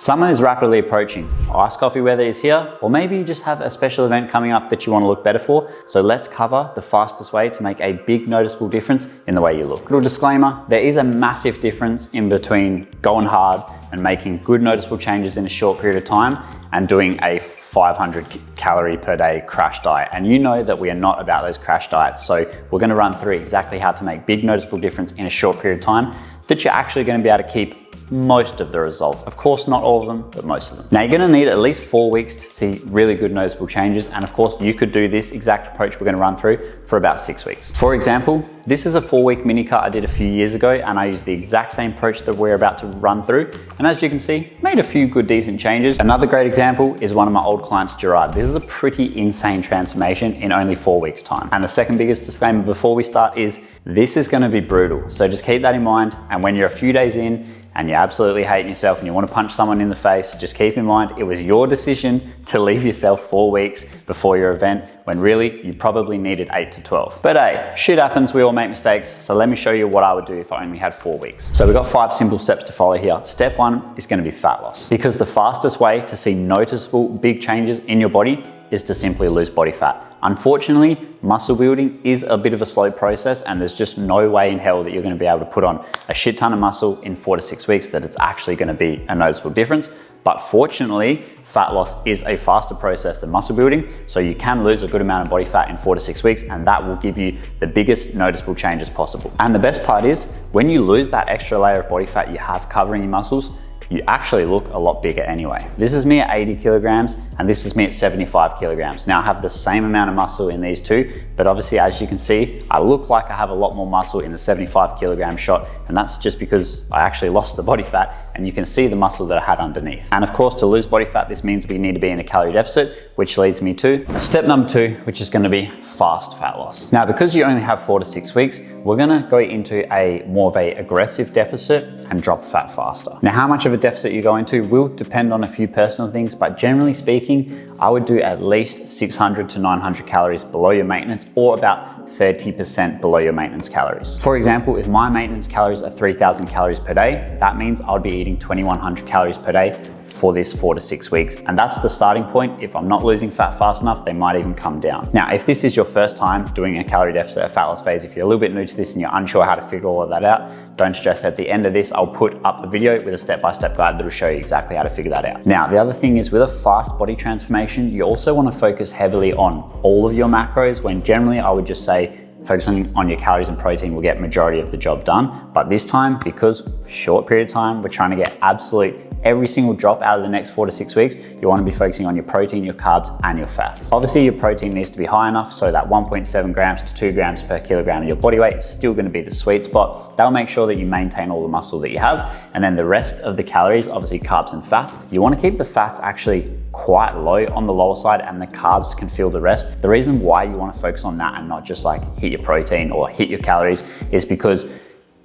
Summer is rapidly approaching. Iced coffee weather is here, or maybe you just have a special event coming up that you want to look better for. So let's cover the fastest way to make a big noticeable difference in the way you look. Little disclaimer, there is a massive difference in between going hard and making good noticeable changes in a short period of time and doing a 500 calorie per day crash diet. And you know that we are not about those crash diets. So we're gonna run through exactly how to make big noticeable difference in a short period of time that you're actually gonna be able to keep most of the results. Of course, not all of them, but most of them. Now you're gonna need at least 4 weeks to see really good noticeable changes. And of course, you could do this exact approach we're gonna run through for about 6 weeks. For example, this is a 4-week mini cut I did a few years ago, and I used the exact same approach that we're about to run through. And as you can see, made a few good, decent changes. Another great example is one of my old clients, Gerard. This is a pretty insane transformation in only 4 weeks time. And the second biggest disclaimer before we start is this is gonna be brutal. So just keep that in mind. And when you're a few days in, and you're absolutely hating yourself and you want to punch someone in the face, just keep in mind it was your decision to leave yourself 4 weeks before your event when really you probably needed 8 to 12. But hey, shit happens, we all make mistakes. So let me show you what I would do if I only had 4 weeks. So we've got 5 simple steps to follow here. Step 1 is going to be fat loss, because the fastest way to see noticeable big changes in your body is to simply lose body fat. Unfortunately, muscle building is a bit of a slow process, and there's just no way in hell that you're going to be able to put on a shit ton of muscle in 4 to 6 weeks that it's actually going to be a noticeable difference. But fortunately, fat loss is a faster process than muscle building, so you can lose a good amount of body fat in 4 to 6 weeks, and that will give you the biggest noticeable changes possible. And the best part is, when you lose that extra layer of body fat you have covering your muscles, you actually look a lot bigger anyway. This is me at 80 kilograms and this is me at 75 kilograms. Now I have the same amount of muscle in these two, but obviously as you can see, I look like I have a lot more muscle in the 75 kilogram shot, and that's just because I actually lost the body fat, and you can see the muscle that I had underneath. And of course, to lose body fat, this means we need to be in a calorie deficit, which leads me to step number 2, which is gonna be fast fat loss. Now, because you only have 4 to 6 weeks, we're gonna go into a more of a aggressive deficit and drop fat faster. Now, how much of a deficit you go into will depend on a few personal things, but generally speaking, I would do at least 600 to 900 calories below your maintenance, or about 30% below your maintenance calories. For example, if my maintenance calories are 3,000 calories per day, that means I would be eating 2,100 calories per day for this 4 to 6 weeks. And that's the starting point. If I'm not losing fat fast enough, they might even come down. Now, if this is your first time doing a calorie deficit or fat loss phase, if you're a little bit new to this and you're unsure how to figure all of that out, don't stress. At the end of this, I'll put up a video with a step-by-step guide that will show you exactly how to figure that out. Now, the other thing is, with a fast body transformation, you also want to focus heavily on all of your macros, when generally I would just say, focusing on your calories and protein will get majority of the job done. But this time, because short period of time, we're trying to get absolute every single drop out of the next 4 to 6 weeks, you want to be focusing on your protein, your carbs, and your fats. Obviously, your protein needs to be high enough so that 1.7 grams to 2 grams per kilogram of your body weight is still going to be the sweet spot. That'll make sure that you maintain all the muscle that you have. And then the rest of the calories, obviously carbs and fats, you want to keep the fats actually quite low on the lower side, and the carbs can fill the rest. The reason why you want to focus on that and not just like hit your protein or hit your calories is because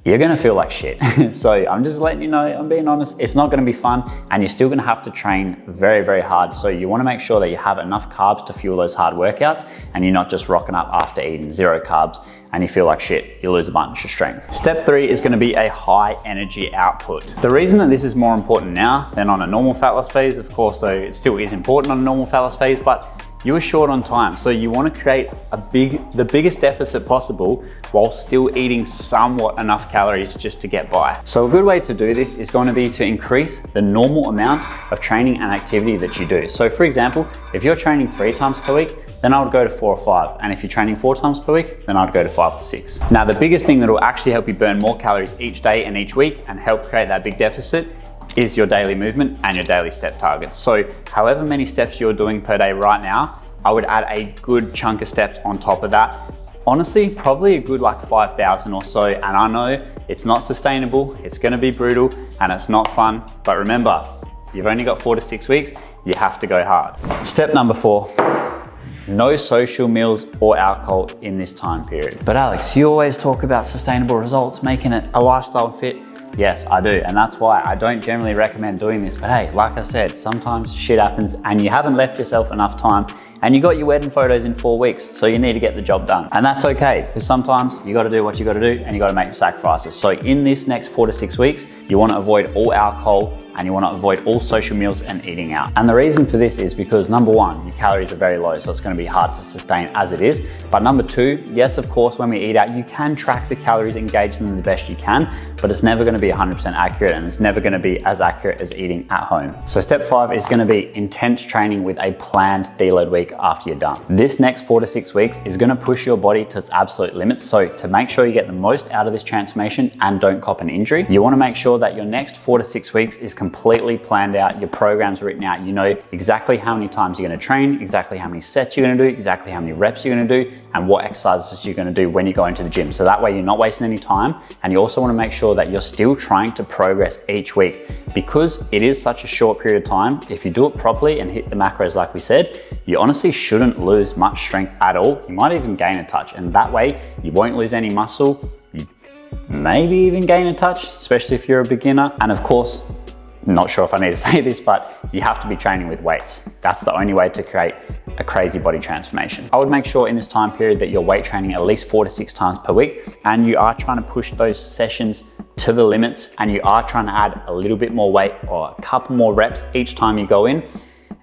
you're gonna feel like shit. So I'm just letting you know, I'm being honest, it's not gonna be fun, and you're still gonna have to train very, very hard. So you wanna make sure that you have enough carbs to fuel those hard workouts, and you're not just rocking up after eating 0 carbs and you feel like shit, you lose a bunch of strength. Step 3 is gonna be a high energy output. The reason that this is more important now than on a normal fat loss phase, of course, so it still is important on a normal fat loss phase, but you are short on time. So you want to create the biggest deficit possible while still eating somewhat enough calories just to get by. So a good way to do this is going to be to increase the normal amount of training and activity that you do. So for example, if you're training 3 times per week, then I would go to 4 or 5. And if you're training 4 times per week, then I'd go to 5 to 6. Now, the biggest thing that will actually help you burn more calories each day and each week and help create that big deficit is your daily movement and your daily step targets. So however many steps you're doing per day right now, I would add a good chunk of steps on top of that. Honestly, probably a good like 5,000 or so. And I know it's not sustainable, it's gonna be brutal, and it's not fun. But remember, you've only got 4 to 6 weeks, you have to go hard. Step number 4, no social meals or alcohol in this time period. But Alex, you always talk about sustainable results, making it a lifestyle fit. Yes, I do, and that's why I don't generally recommend doing this. But hey, like I said, sometimes shit happens and you haven't left yourself enough time and you got your wedding photos in 4 weeks, so you need to get the job done. And that's okay, because sometimes you gotta do what you gotta do and you gotta make sacrifices. So in this next 4 to 6 weeks, you wanna avoid all alcohol and you wanna avoid all social meals and eating out. And the reason for this is because number one, your calories are very low, so it's gonna be hard to sustain as it is. But number two, yes, of course, when we eat out, you can track the calories and gauge them the best you can, but it's never gonna be 100% accurate, and it's never gonna be as accurate as eating at home. So step 5 is gonna be intense training with a planned deload week after you're done. This next 4 to 6 weeks is gonna push your body to its absolute limits. So to make sure you get the most out of this transformation and don't cop an injury, you wanna make sure that your next 4 to 6 weeks is completely planned out, your program's written out, you know exactly how many times you're gonna train, exactly how many sets you're gonna do, exactly how many reps you're gonna do, and what exercises you're gonna do when you go into the gym. So that way you're not wasting any time, and you also wanna make sure that you're still trying to progress each week. Because it is such a short period of time, if you do it properly and hit the macros like we said, you honestly shouldn't lose much strength at all. You might even gain a touch, and that way you won't lose any muscle, you maybe even gain a touch, especially if you're a beginner. And of course, not sure if I need to say this, but you have to be training with weights. That's the only way to create a crazy body transformation. I would make sure in this time period that you're weight training at least 4 to 6 times per week, and you are trying to push those sessions to the limits, and you are trying to add a little bit more weight or a couple more reps each time you go in.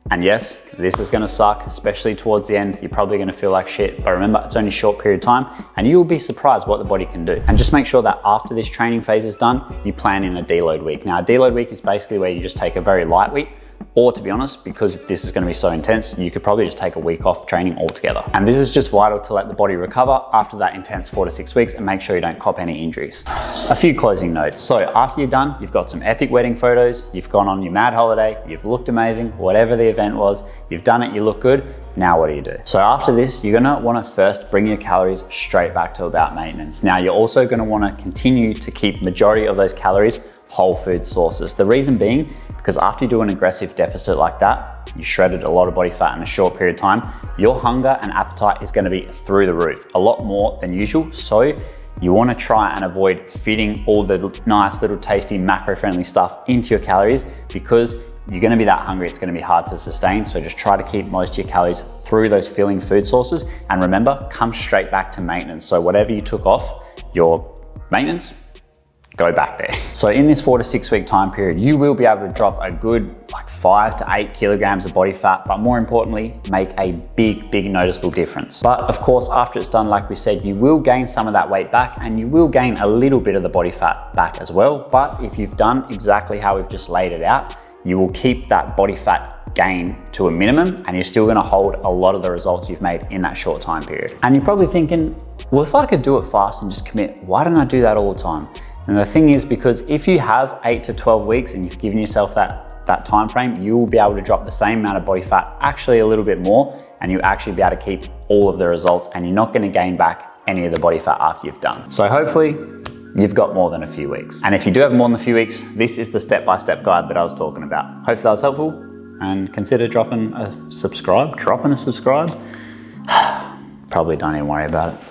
And yes, this is gonna suck, especially towards the end. You're probably gonna feel like shit, but remember, it's only a short period of time, and you'll be surprised what the body can do. And just make sure that after this training phase is done, you plan in a deload week. Now, a deload week is basically where you just take a very light week, or to be honest, because this is gonna be so intense, you could probably just take a week off training altogether. And this is just vital to let the body recover after that intense 4 to 6 weeks and make sure you don't cop any injuries. A few closing notes. So after you're done, you've got some epic wedding photos, you've gone on your mad holiday, you've looked amazing, whatever the event was, you've done it, you look good. Now what do you do? So after this, you're gonna wanna first bring your calories straight back to about maintenance. Now you're also gonna wanna continue to keep majority of those calories whole food sources. The reason being, because after you do an aggressive deficit like that, you shredded a lot of body fat in a short period of time, your hunger and appetite is gonna be through the roof, a lot more than usual. So you wanna try and avoid fitting all the nice little tasty macro-friendly stuff into your calories, because you're gonna be that hungry, it's gonna be hard to sustain. So just try to keep most of your calories through those filling food sources. And remember, come straight back to maintenance. So whatever you took off your maintenance, go back there. So in this 4 to 6 week time period, you will be able to drop a good like 5 to 8 kilograms of body fat, but more importantly, make a big noticeable difference. But of course, after it's done, like we said, you will gain some of that weight back, and you will gain a little bit of the body fat back as well. But if you've done exactly how we've just laid it out, you will keep that body fat gain to a minimum, and you're still gonna hold a lot of the results you've made in that short time period. And you're probably thinking, well, if I could do it fast and just commit, why don't I do that all the time? And the thing is, because if you have 8 to 12 weeks and you've given yourself that time frame, you will be able to drop the same amount of body fat, actually a little bit more, and you actually be able to keep all of the results, and you're not gonna gain back any of the body fat after you've done. So hopefully you've got more than a few weeks. And if you do have more than a few weeks, this is the step-by-step guide that I was talking about. Hopefully that was helpful, and consider dropping a subscribe. Probably don't even worry about it.